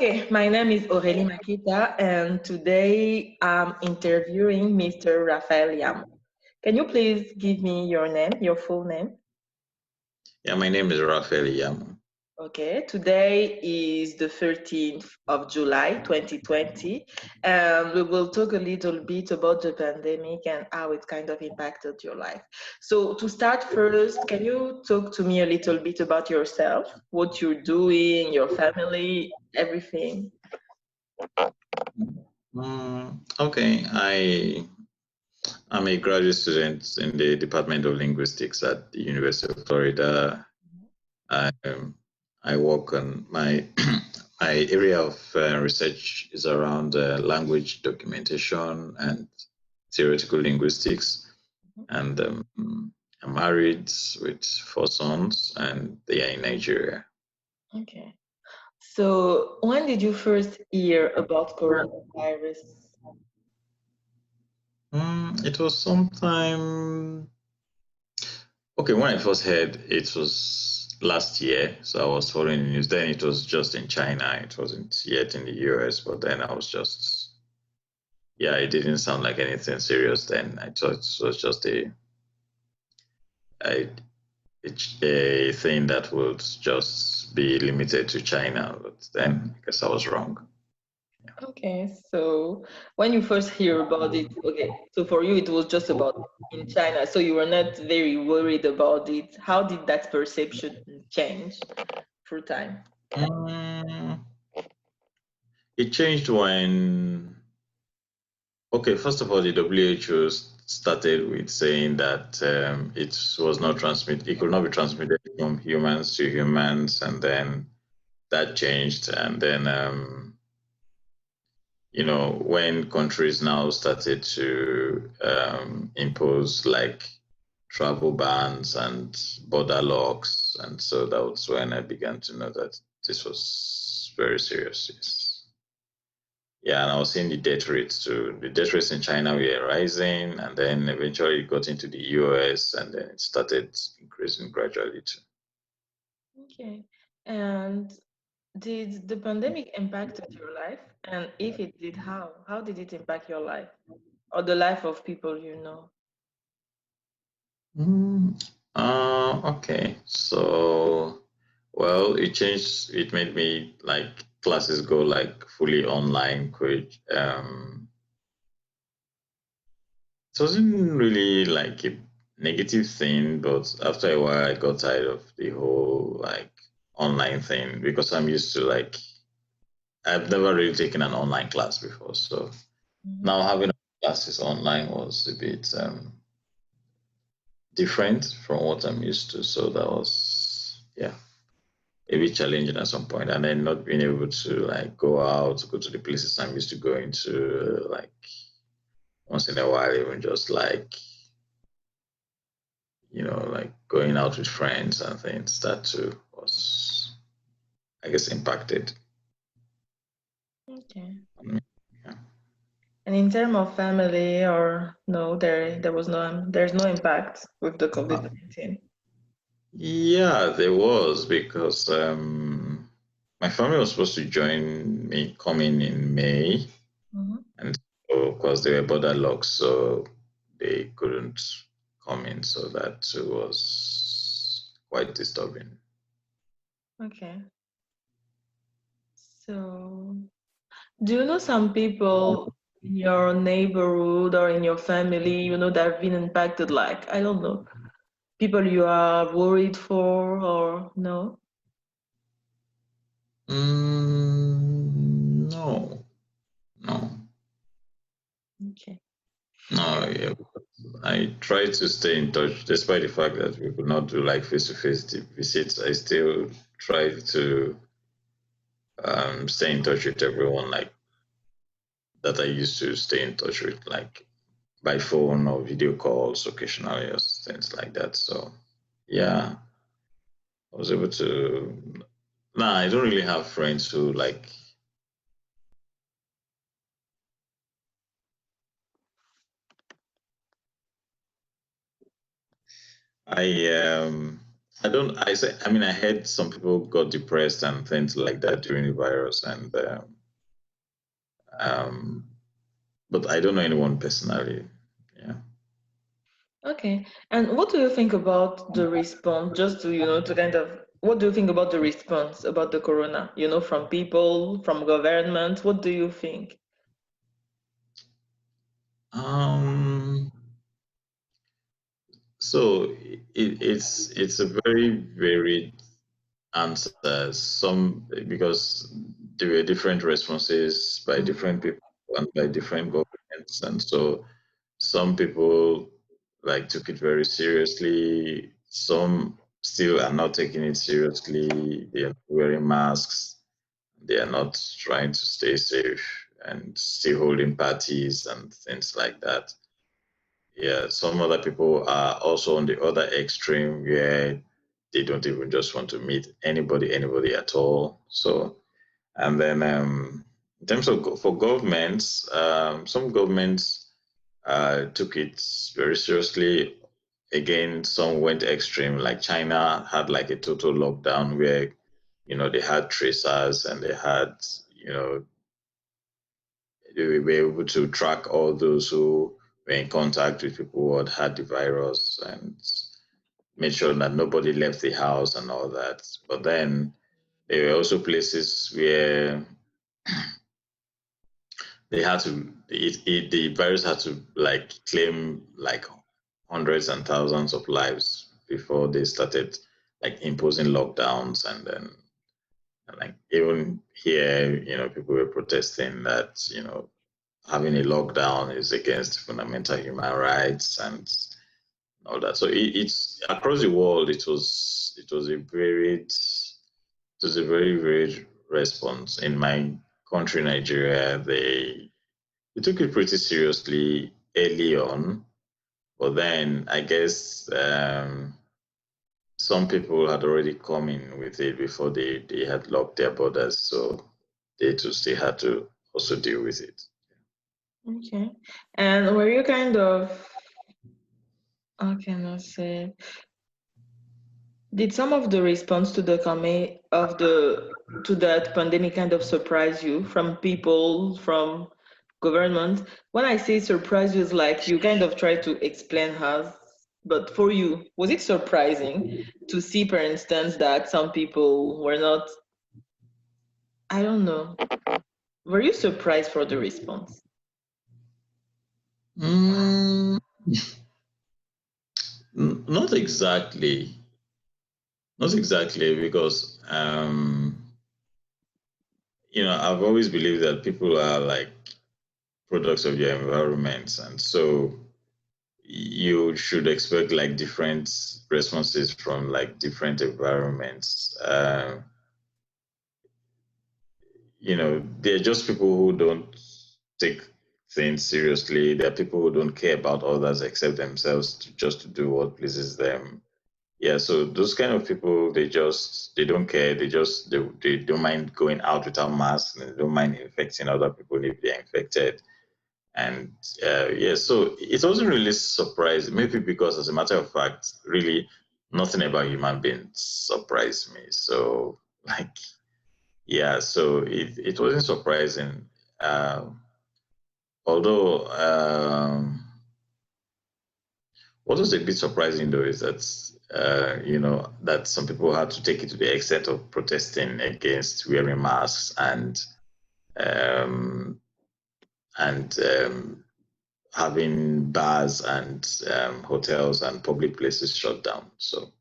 Okay, my name is Aurelie Maketa, and today I'm interviewing Mr. Raphael Iyamur. Can you please give me your name, your full name? Yeah, my name is Raphael Iyamur. Okay, today is the 13th of July, 2020, and we will talk a little bit about the pandemic and how it kind of impacted your life. So to start first, can you talk to me a little bit about yourself, what you're doing, your family, everything? Okay, I'm a graduate student in the Department of Linguistics at the University of Florida. I work on my my area of research is around language documentation and theoretical linguistics, and I'm married with 4 sons, and they are in Nigeria. Okay. So when did you first hear about coronavirus? It was sometime. Okay, when I first heard, it was last year, so I was following the news. Then it was just in China, it wasn't yet in the US, but then I was just, yeah, it didn't sound like anything serious then. I thought it was just a, a thing that would just be limited to China, but then I guess I was wrong. Okay, so when you first hear about it, okay, so for you it was just about in China, so you were not very worried about it. How did that perception change through time? Mm, it changed when, okay, first of all, the WHO started with saying that it was not transmitted, it could not be transmitted from humans to humans, and then that changed. And then, when countries now started to impose like travel bans and border locks, and so that was when I began to know that this was very serious. Yes. Yeah, and I was seeing the death rates too. The death rates in China were rising, and then eventually it got into the US, and then it started increasing gradually too. Okay, and did the pandemic impacted your life? And if it did, how? How did it impact your life or the life of people you know? Okay. So, well, it changed. It made me like classes go like fully online, which it wasn't really like a negative thing, but after a while, I got tired of the whole like online thing because I'm used to like I've never really taken an online class before, so now having classes online was a bit different from what I'm used to. So that was a bit challenging at some point, and then not being able to like go out, go to the places I'm used to going to, like once in a while, even just like like going out with friends and things. That too was, I guess, impacted. Okay. Yeah. And in terms of family, or no, there's no impact with the COVID-19. Yeah, there was because my family was supposed to join me coming in May, and so, of course, they were border locks, so they couldn't come in. So that too was quite disturbing. Okay. So, do you know some people in your neighborhood or in your family, that have been impacted? Like, I don't know, people you are worried for or no? No, no, Okay. no. Yeah, I try to stay in touch, despite the fact that we could not do like face-to-face visits. I still try to stay in touch with everyone, like that I used to stay in touch with, like by phone or video calls occasionally, or things like that. So, yeah, I was able to. Nah, I don't really have friends who like. I I heard some people got depressed and things like that during the virus, and but I don't know anyone personally. Yeah. Okay. And what do you think about the response? Just to, to kind of, what do you think about the response about the corona? From people, from government. What do you think? So it's a very varied answer. Some because there were different responses by different people and by different governments, and so some people like took it very seriously. Some still are not taking it seriously. They are wearing masks. They are not trying to stay safe and still holding parties and things like that. Yeah, some other people are also on the other extreme where they don't even just want to meet anybody at all. So, and then in terms of for governments, some governments took it very seriously. Again, some went extreme. Like China had like a total lockdown where, they had tracers and they had, they were able to track all those who were in contact with people who had had the virus and made sure that nobody left the house and all that. But then there were also places where they had to, the virus had to like claim like hundreds and thousands of lives before they started like imposing lockdowns. And then like even here, people were protesting that, having a lockdown is against fundamental human rights and all that. So it's across the world. It was a very varied response. In my country, Nigeria, they took it pretty seriously early on, but then I guess some people had already come in with it before they had locked their borders, so they too still had to also deal with it. Okay. And were you kind of, how can I say, did some of the response to the to that pandemic kind of surprise you from people, from government? When I say surprise you, it's like you kind of try to explain how, but for you, was it surprising to see, for instance, that some people were not, I don't know, were you surprised for the response? Mm, not exactly. Not exactly, because I've always believed that people are like products of their environments, and so you should expect like different responses from like different environments. They're just people who don't take things seriously. There are people who don't care about others except themselves just to do what pleases them. Yeah, so those kind of people, they don't care. They don't mind going out without masks. And they don't mind infecting other people if they're infected. And yeah, so it wasn't really surprising. Maybe because, as a matter of fact, really nothing about human beings surprised me. So like, yeah, so it wasn't surprising. Although what was a bit surprising though is that that some people had to take it to the extent of protesting against wearing masks um, and having bars and hotels and public places shut down. So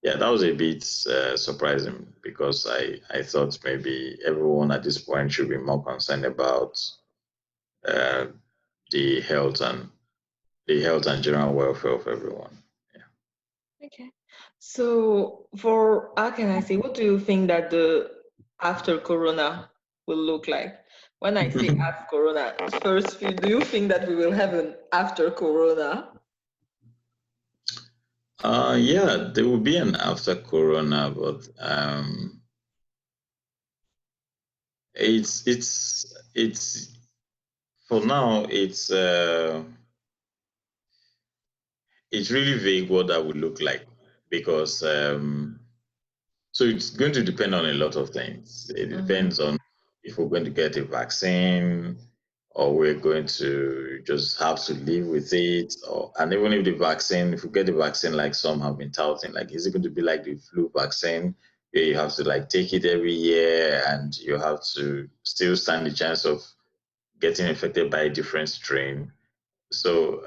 yeah, that was a bit surprising, because I thought maybe everyone at this point should be more concerned about uh, the health and general welfare of everyone. Okay. So for, how can I say, what do you think that the after Corona will look like? When I say Yeah. after Corona, first, do you think that we will have an after Corona? Yeah, there will be an after Corona, but it's for now. It's really vague what that would look like, because so it's going to depend on a lot of things. It depends on if we're going to get a vaccine or we're going to just have to live with it. And even if if we get the vaccine, like some have been touting, like, is it going to be like the flu vaccine where you have to like take it every year and you have to still stand the chance of getting infected by a different strain? So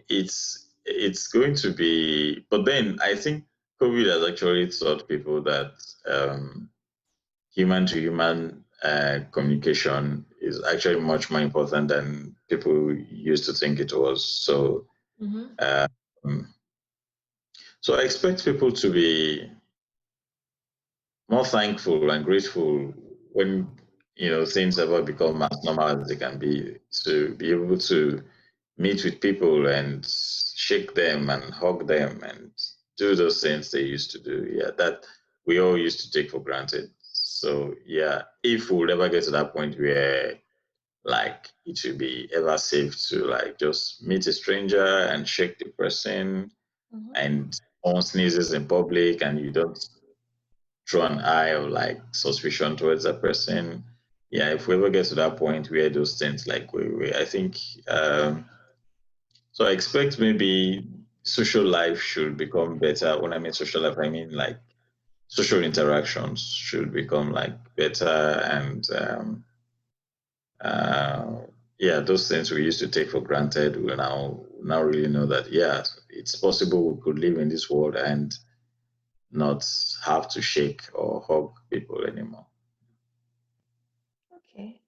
it's going to be, but then I think COVID has actually taught people that human to human communication is actually much more important than people used to think it was. So, so I expect people to be more thankful and grateful when things ever become as normal as they can be, to be able to meet with people and shake them and hug them and do those things they used to do. Yeah, that we all used to take for granted. So yeah, if we'll ever get to that point where like it will be ever safe to like just meet a stranger and shake the person, and someone sneezes in public and you don't throw an eye of like suspicion towards that person. Yeah, if we ever get to that point where those things like I think so I expect maybe social life should become better. When I mean social life, I mean like social interactions should become like better, and yeah, those things we used to take for granted, we now really know that yeah, it's possible we could live in this world and not have to shake or hug people anymore. Okay.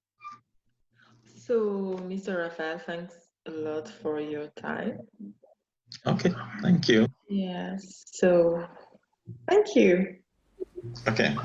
So, Mr. Raphael, thanks a lot for your time. Okay, thank you. Yes. So, thank you. Okay.